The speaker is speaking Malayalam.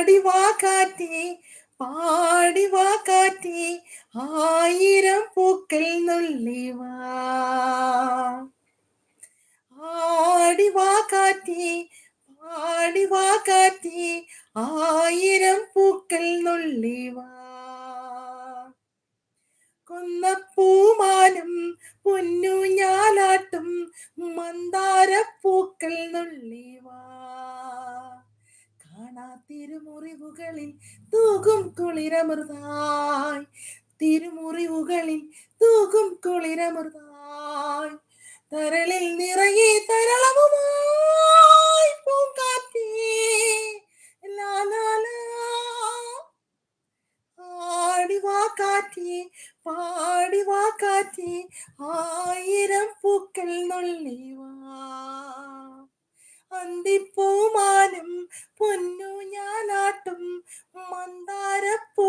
പാടിവാ കാറ്റേ പാടിവാ കാറ്റേ ആയിരം പൂക്കൾ നുള്ളിവാ ആടിവാ കാറ്റേ പാടിവാ കാറ്റേ ആയിരം പൂക്കൾ നുള്ളിവാ കൊന്നപ്പൂമാനം പൊന്നു ഞാലാട്ടും മന്ദാരപ്പൂക്കൾ നുള്ളിവാ കാണാത്തിരുമുറിവുകളിൽ തൂകും കുളിരമൃതായി തിരുമുറിവുകളിൽ തൂകും കുളിരമൃതായി തരളിൽ നിറയെ തരളവുമായി പൂങ്കാറ്റേ ലാലാലാ ആടിവാ കാറ്റേ പാടിവാ കാറ്റേ ആയിരം പൂക്കൾ നുള്ളിവാ അന്തിപ്പൂമാനം പൊന്നു ഞാനാട്ടും മന്ദ